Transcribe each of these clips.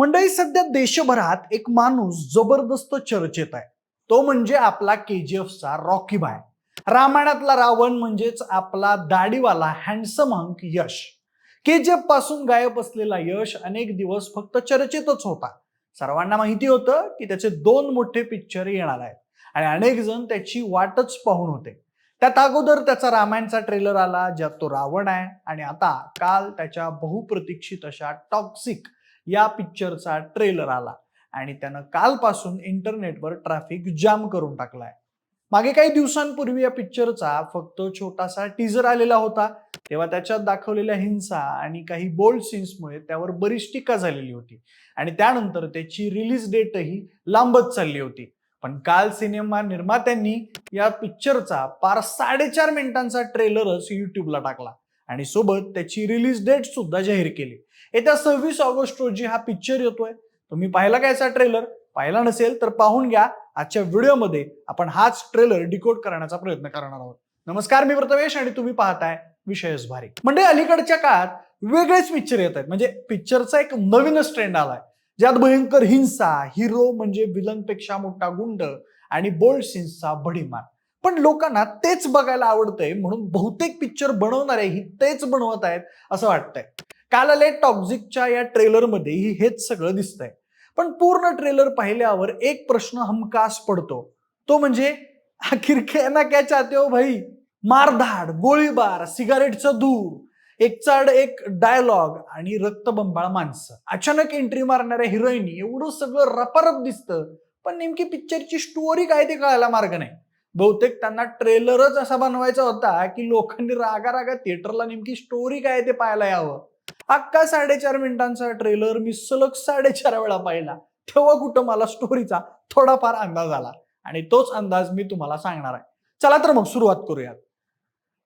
मंडळी, सध्या देशभरात एक माणूस जबरदस्त चर्चेत आहे. तो म्हणजे आपला केजीएफचा रॉकी भाई. रामायणातला रावण म्हणजेच आपला दाढीवाला हँडसम हंक यश. केजीएफ पासून गायब असलेला यश अनेक दिवस फक्त चर्चेतच होता. सर्वांना माहिती होतं की त्याचे 2 मोठे पिक्चर येणार आहेत आणि अनेक जण त्याची वाटच पाहून होते. त्यात अगोदर त्याचा रामायणचा ट्रेलर आला, ज्यात तो रावण आहे, आणि आता काल त्याच्या बहुप्रतीक्षित अशा टॉक्सिक या पिक्चरचा ट्रेलर आला आणि त्यानं कालपासून इंटरनेटवर ट्रॅफिक जाम करून टाकलाय. मागे काही दिवसांपूर्वी या पिक्चरचा फक्त छोटासा टीजर आलेला होता, तेव्हा त्याच्यात दाखवलेल्या हिंसा आणि काही बोल्ड सीन्समुळे त्यावर बरीच टीका झालेली होती आणि त्यानंतर त्याची रिलीज डेटही लांबत चालली होती. पण काल सिनेमा निर्मात्यांनी या पिक्चरचा पार 4.5 मिनिटांचा ट्रेलरच युट्यूबला टाकला आणि सोबत त्याची रिलीज डेट सुद्धा जाहीर केली. येत्या 26 ऑगस्ट रोजी हा पिक्चर येतोय. तुम्ही पाहिला का याचा ट्रेलर? पाहिला नसेल तर पाहून घ्या. आजच्या व्हिडिओमध्ये आपण हाच ट्रेलर डिकोड करण्याचा प्रयत्न करणार आहोत. नमस्कार, मी प्रथमेश आणि तुम्ही पाहताय विषयच भारी. म्हणजे अलीकडच्या काळात वेगळेच पिक्चर येत आहेत. म्हणजे पिक्चरचा एक नवीनच ट्रेंड आलाय, ज्यात भयंकर हिंसा, हिरो म्हणजे विलन पेक्षा मोठा गुंड आणि बोल्ड सीन्सचा भडीमार. पण लोकांना तेच बघायला आवडतंय म्हणून बहुतेक पिक्चर बनवणारेही तेच बनवत आहेत असं वाटतंय. काल आले टॉक्झिकच्या या ट्रेलरमध्येही हेच सगळं दिसतंय. पण पूर्ण ट्रेलर पाहिल्यावर एक प्रश्न हमखास पडतो, तो म्हणजे आखिर कहना क्या चाहते हो भाई? मारधाड, गोळीबार, सिगारेटचं धूर, एक चढ एक डायलॉग आणि रक्तबंबाळ माणसं, अचानक एंट्री मारणाऱ्या हिरोईनी, एवढं सगळं रपारप दिसतं. पण नेमकी पिक्चरची स्टोरी काय ते कळायला मार्ग नाही. बहुतेक त्यांना ट्रेलरच असा बनवायचा होता की लोकांनी रागा रागा थिएटरला नेमकी स्टोरी काय ते पाहायला यावं. अख्खा 4.5 मिनिटांचा ट्रेलर मी सलग 4.5 वेळा पाहिला, तेव्हा कुठं मला स्टोरीचा थोडाफार अंदाज आला आणि तोच अंदाज मी तुम्हाला सांगणार आहे. चला तर मग सुरुवात करूयात.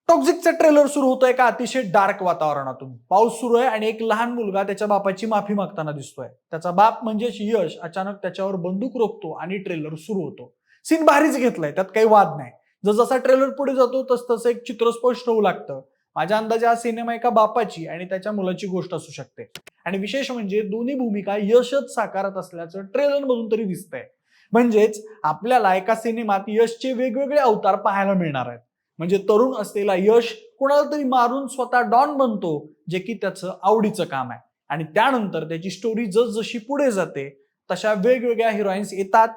टॉक्झिकचा ट्रेलर सुरू होतोय एका अतिशय डार्क वातावरणातून. पाऊस सुरू आहे आणि एक लहान मुलगा त्याच्या बापाची माफी मागताना दिसतोय. त्याचा बाप म्हणजेच यश अचानक त्याच्यावर बंदूक रोखतो आणि ट्रेलर सुरू होतो. सीन भारीच घेतलाय, त्यात काही वाद नाही. जसा ट्रेलर पुढे जातो तसं एक चित्र स्पष्ट होऊ लागतं. माझ्या अंदाजे हा सिनेमा एका बापाची आणि त्याच्या मुलाची गोष्ट असू शकते. आणि विशेष म्हणजे दोन्ही भूमिका यशच साकारत असल्याचं ट्रेलर मधून तरी दिसतंय. म्हणजेच आपल्याला एका सिनेमात यशचे वेगवेगळे अवतार पाहायला मिळणार आहेत. म्हणजे तरुण असलेला यश कोणाला तरी मारून स्वतः डॉन बनतो, जे की त्याचं आवडीचं काम आहे. आणि त्यानंतर त्याची स्टोरी जसजशी पुढे जाते तशा वेगवेगळ्या हिरोईन्स येतात.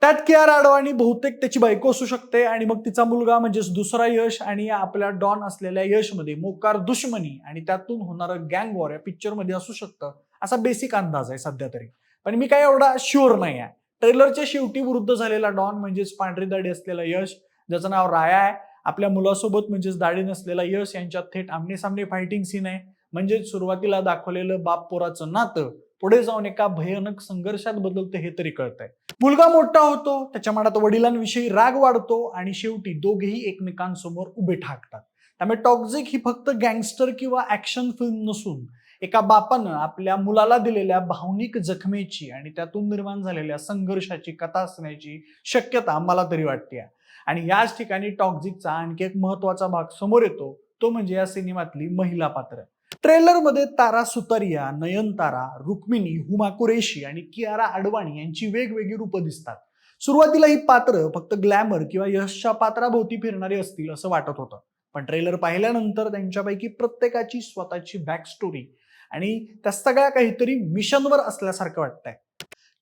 त्यात कियारा अडवाणी बहुतेक त्याची बायको असू शकते आणि मग तिचा मुलगा म्हणजेच दुसरा यश आणि आपल्या डॉन असलेल्या यशमध्ये मोकार दुश्मनी आणि त्यातून होणारं गँग वॉर या पिक्चर मध्ये असू शकतं, असा बेसिक अंदाज आहे सध्या तरी. पण मी काही एवढा शुअर नाही आहे. ट्रेलरच्या शेवटी वृद्ध झालेला डॉन म्हणजेच पांढरी दाढी असलेला यश, ज्याचं नाव राया आहे, आपल्या मुलासोबत म्हणजेच दाढी नसलेला यश यांच्यात थेट आमने-सामने फायटिंग सीन आहे. म्हणजेच सुरुवातीला दाखवलेलं बाप पोराचं नातं पुढे जाऊन एका भयानक संघर्षात बदलतं हे तरी कळतंय. मुलगा मोठा होतो, त्याच्या मनात वडिलांविषयी राग वाढतो आणि शेवटी दोघेही एकमेकांसमोर उभे ठाकतात. त्यामुळे टॉक्झिक ही फक्त गँगस्टर किंवा ऍक्शन फिल्म नसून एका बापानं आपल्या मुलाला दिलेल्या भावनिक जखमेची आणि त्यातून निर्माण झालेल्या संघर्षाची कथा असण्याची शक्यता मला तरी वाटते. आणि याच ठिकाणी टॉक्झिकचा आणखी एक महत्वाचा भाग समोर येतो, तो म्हणजे या सिनेमातली महिला पात्र. ट्रेलरमध्ये तारा सुतारिया, नयनतारा, रुक्मिणी, हुमा कुरेशी आणि कियारा अडवाणी यांची वेगवेगळी रूपं दिसतात. सुरुवातीला ही पात्र फक्त ग्लॅमर किंवा यशच्या पात्राभोवती फिरणारी असतील असं वाटत होतं. पण ट्रेलर पाहिल्यानंतर त्यांच्यापैकी प्रत्येकाची स्वतःची बॅक स्टोरी आणि त्या सगळ्या काहीतरी मिशनवर असल्यासारखं वाटतंय.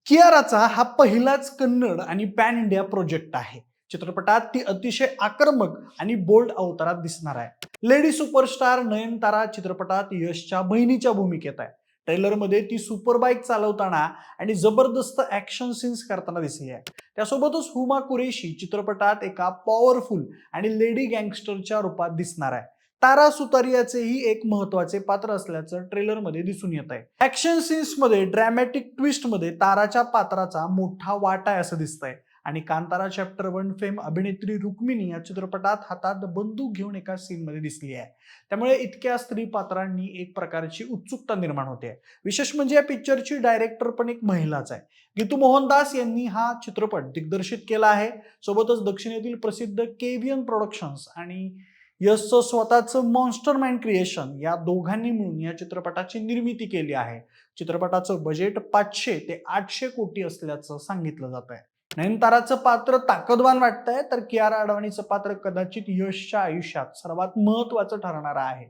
कियाराचा हा पहिलाच कन्नड आणि पॅन इंडिया प्रोजेक्ट आहे. चित्रपटात ती अतिशय आक्रमक आणि बोल्ड अवतारात दिसणार आहे. लेडी सुपरस्टार नयनतारा चित्रपटात यशच्या बहिणीच्या भूमिकेत आहे. ट्रेलरमध्ये ती सुपर बाईक चालवताना आणि जबरदस्त ऍक्शन सीन्स करताना दिसली आहे. त्यासोबतच हुमा कुरेशी चित्रपटात एका पॉवरफुल आणि लेडी गँगस्टरच्या रूपात दिसणार आहे. तारा सुतारियाचेही एक महत्वाचे पात्र असल्याचं ट्रेलरमध्ये दिसून येत आहे. ऍक्शन सीन्स मध्ये ड्रॅमॅटिक ट्विस्ट मध्ये ताराच्या पात्राचा मोठा वाटा आहे असं दिसतंय. आणि कांतारा चॅप्टर 1 फेम अभिनेत्री रुक्मिणी या चित्रपटात हातात बंदूक घेऊन एका सीन मध्ये दिसली आहे. त्यामुळे इतक्या स्त्री पात्रांनी एक प्रकारची उत्सुकता निर्माण होते. विशेष म्हणजे या पिक्चरची डायरेक्टर पण एक महिलाच आहे. गीतू मोहनदास यांनी हा चित्रपट दिग्दर्शित केला आहे. सोबतच दक्षिणेतील प्रसिद्ध केव्हीएन प्रोडक्शन्स आणि यशचं स्वतःचं मॉन्स्टर माइंड क्रिएशन या दोघांनी मिळून या चित्रपटाची निर्मिती केली आहे. चित्रपटाचं बजेट 500 ते 800 कोटी असल्याचं सांगितलं जात आहे. नयनताराचं पात्र ताकदवान वाटतंय, तर कियारा अडवाणीचं पात्र कदाचित यशच्या आयुष्यात सर्वात महत्वाचं ठरणार आहे.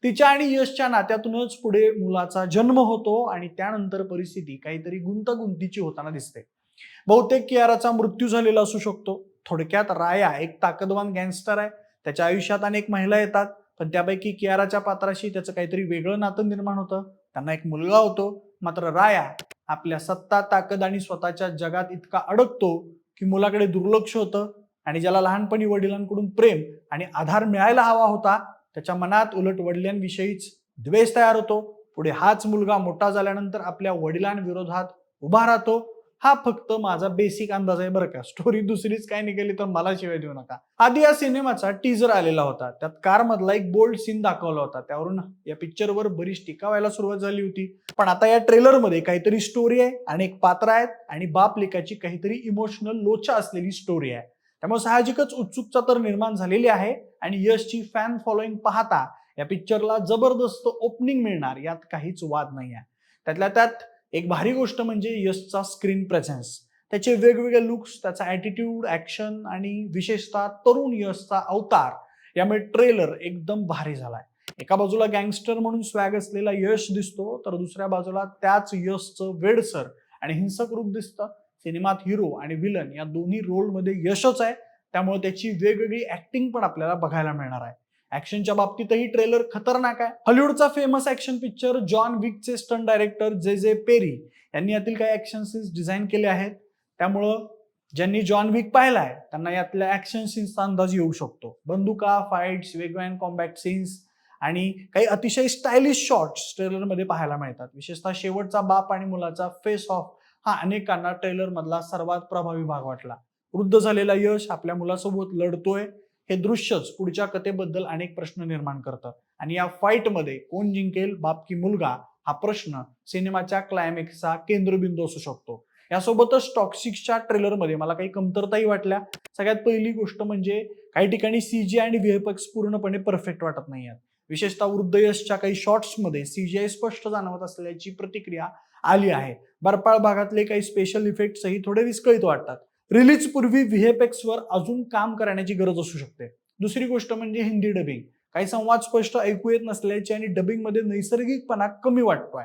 तिच्या आणि यशच्या नात्यातूनच पुढे मुलाचा जन्म होतो आणि त्यानंतर परिस्थिती काहीतरी गुंतागुंतीची होताना दिसते. बहुतेक कियाराचा मृत्यू झालेला असू शकतो. थोडक्यात राया एक ताकदवान गँगस्टर आहे. त्याच्या आयुष्यात अनेक महिला येतात, पण त्यापैकी कियाराच्या पात्राशी त्याचं काहीतरी वेगळं नातं निर्माण होतं. त्यांना एक मुलगा होतो. मात्र राया आपल्या सत्ता, ताकद आणि स्वतःच्या जगात इतका अडकतो की मुलाकडे दुर्लक्ष होतं आणि ज्याला लहानपणी वडिलांकडून प्रेम आणि आधार मिळायला हवा होता, त्याच्या मनात उलट वडिलांविषयीच द्वेष तयार होतो. पुढे हाच मुलगा मोठा झाल्यानंतर आपल्या वडिलांविरोधात उभा राहतो. हा फक्त माझा बेसिक अंदाज आहे बरं का. स्टोरी दुसरीच काय निघाली तर मला शिवाय देऊ नका. आधी या सिनेमाचा टीजर आलेला होता. त्यात कार मधला एक बोल्ड सीन दाखवला होता. त्यावरून या पिक्चरवर बरीच टीका व्हायला सुरुवात झाली होती. पण आता या ट्रेलर मध्ये काहीतरी स्टोरी आहे, अनेक पात्र आहेत आणि बाप लेकाची काहीतरी इमोशनल लोचा असलेली स्टोरी आहे. त्यामुळे साहजिकच उत्सुकता तर निर्माण झालेली आहे आणि यशची फॅन फॉलोईंग पाहता या पिक्चरला जबरदस्त ओपनिंग मिळणार यात काहीच वाद नाही आहे. त्यातल्या त्यात एक भारी गोष्ट म्हणजे यशचा स्क्रीन प्रेझेन्स, त्याचे वेगवेगळे लुक्स, त्याचा ॲटिट्यूड, ॲक्शन आणि विशेषतः तरुण यशचा अवतार यामुळे ट्रेलर एकदम भारी झालाय. एका बाजूला गँगस्टर म्हणून स्वॅग असलेला यश दिसतो, तर दुसऱ्या बाजूला त्याच यशचं वेडसर आणि हिंसक रूप दिसतं. सिनेमात हिरो आणि विलन या दोन्ही रोलमध्ये यशच आहे, त्यामुळे त्याची वेगवेगळी ऍक्टिंग पण आपल्याला बघायला मिळणार आहे. ऍक्शनच्या बाबतीतही ट्रेलर खतरनाक आहे. हॉलिवूडचा फेमस ऍक्शन पिक्चर जॉन विकचे स्टंट डायरेक्टर जे पेरी यांनी यातील काही ऍक्शन सीन्स डिझाईन केले आहेत. त्यामुळं ज्यांनी जॉन विक पाहिलाय त्यांना यातल्या ऍक्शन सीन्सचा अंदाज येऊ शकतो. बंदुका, फाईट्स, वेगवेगळ्या कॉम्बॅट सीन्स आणि काही अतिशय स्टायलिश शॉट्स ट्रेलरमध्ये पाहायला मिळतात. विशेषतः शेवटचा बाप आणि मुलाचा फेस ऑफ हा अनेकांना ट्रेलर मधला सर्वात प्रभावी भाग वाटला. वृद्ध झालेला यश आपल्या मुलासोबत लढतोय हे दृश्यच पुढच्या कथेबद्दल अनेक प्रश्न निर्माण करतं आणि या फाईटमध्ये कोण जिंकेल, बाप की मुलगा, हा प्रश्न सिनेमाच्या क्लायमॅक्सचा केंद्रबिंदू असू शकतो. यासोबतच टॉक्सिकच्या ट्रेलरमध्ये मला काही कमतरताही वाटल्या. सगळ्यात पहिली गोष्ट म्हणजे काही ठिकाणी सीजी आणि व्हीएफएक्स पूर्णपणे परफेक्ट वाटत नाही आहेत. विशेषतः वृद्ध यशच्या काही शॉट्समध्ये सीजीआय स्पष्ट जाणवत असल्याची प्रतिक्रिया आली आहे. बर्फाळ भागातले काही स्पेशल इफेक्ट्सही थोडे विस्कळीत वाटतात. रिलीज पूर्वी व्हीएफएक्स वर अजून काम करण्याची गरज असू शकते. दुसरी गोष्ट म्हणजे हिंदी डबिंग. काही संवाद स्पष्ट ऐकू येत नसल्याचे आणि डबिंग मध्ये नैसर्गिकपणा कमी वाटतोय.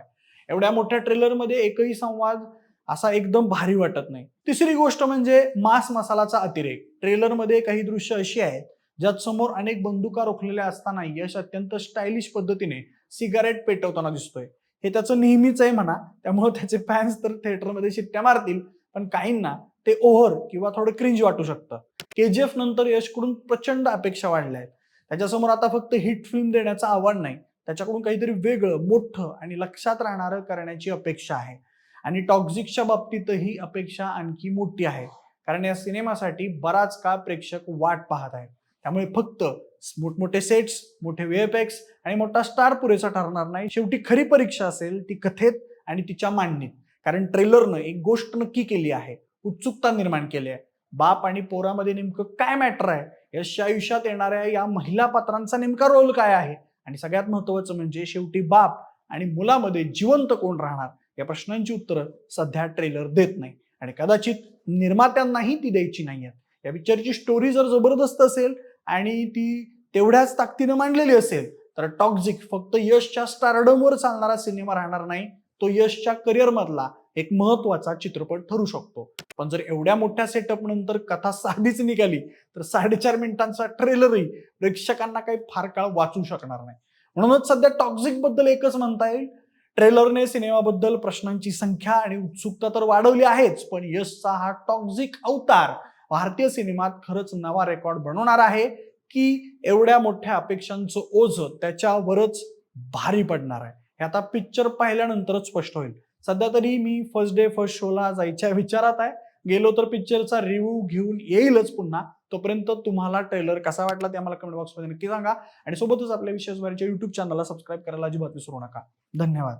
एवढ्या मोठ्या ट्रेलरमध्ये एकही संवाद असा एकदम भारी वाटत नाही. तिसरी गोष्ट म्हणजे मास मसालाचा अतिरेक. ट्रेलरमध्ये काही दृश्य अशी आहेत ज्यात समोर अनेक बंदुका रोखलेल्या असताना यश अत्यंत स्टायलिश पद्धतीने सिगारेट पेटवताना दिसतोय. हे त्याचं नेहमीच आहे म्हणा, त्यामुळे त्याचे फॅन्स तर थिएटरमध्ये शिट्ट्या मारतील, पण काहींना ते ओव्हर किंवा थोडं क्रिंज वाटू शकतं. केजीएफ नंतर यशकडून प्रचंड अपेक्षा वाढल्या आहेत. त्याच्यासमोर आता फक्त हिट फिल्म देण्याचं आव्हान नाही, त्याच्याकडून काहीतरी वेगळं, मोठं आणि लक्षात राहणारं करण्याची अपेक्षा आहे. आणि टॉक्झिकच्या बाबतीतही अपेक्षा आणखी मोठी आहे, कारण या सिनेमासाठी बराच काळ प्रेक्षक वाट पाहत आहेत. त्यामुळे फक्त मोठमोठे सेट्स, मोठे व्हीएफएक्स आणि मोठा स्टार पुरेसा ठरणार नाही. शेवटी खरी परीक्षा असेल ती कथेत आणि तिच्या मांडणीत. कारण ट्रेलरनं एक गोष्ट नक्की केली आहे, उत्सुकता निर्माण केली आहे. बाप आणि पोरामध्ये नेमकं काय मॅटर आहे, यशच्या आयुष्यात येणाऱ्या या महिला पात्रांचा नेमका रोल काय आहे, आणि सगळ्यात महत्वाचं म्हणजे शेवटी बाप आणि मुलामध्ये जिवंत कोण राहणार, या प्रश्नांची उत्तरं सध्या ट्रेलर देत नाही आणि कदाचित निर्मात्यांनाही ती द्यायची नाहीयेत. या पिक्चरची स्टोरी जर जबरदस्त असेल आणि ती तेवढ्याच ताकदीनं मांडलेली असेल तर टॉक्झिक फक्त यशच्या स्टारडमवर चालणारा सिनेमा राहणार नाही, तो यशच्या करिअर मधला एक महत्वाचा चित्रपट ठरू शकतो. पण जर एवढ्या मोठ्या सेटअप नंतर कथा साधीच निघाली तर 4.5 मिनिटांचा ट्रेलरही प्रेक्षकांना काही फार काळ वाचू शकणार नाही. म्हणूनच सध्या टॉक्झिक बद्दल एकच म्हणता येईल, ट्रेलरने सिनेमाबद्दल प्रश्नांची संख्या आणि उत्सुकता तर वाढवली आहेच, पण यशचा हा टॉक्झिक अवतार भारतीय सिनेमात खरंच नवा रेकॉर्ड बनवणार आहे की एवढ्या मोठ्या अपेक्षांचं ओझं त्याच्यावरच भारी पडणार आहे, हे आता पिक्चर पाहिल्यानंतरच स्पष्ट होईल. सध्या तरी मी फर्स्ट डे फर्स्ट शोला जायच्या विचारात आहे. गेलो तर पिक्चरचा रिव्ह्यू घेऊन येईलच पुन्हा. तोपर्यंत तुम्हाला ट्रेलर कसा वाटला ते आम्हाला कमेंट बॉक्समध्ये नक्की सांगा आणि सोबतच आपल्या विशेष युट्यूब चॅनलला सबस्क्राईब करायला अजिबात विसरू नका. धन्यवाद.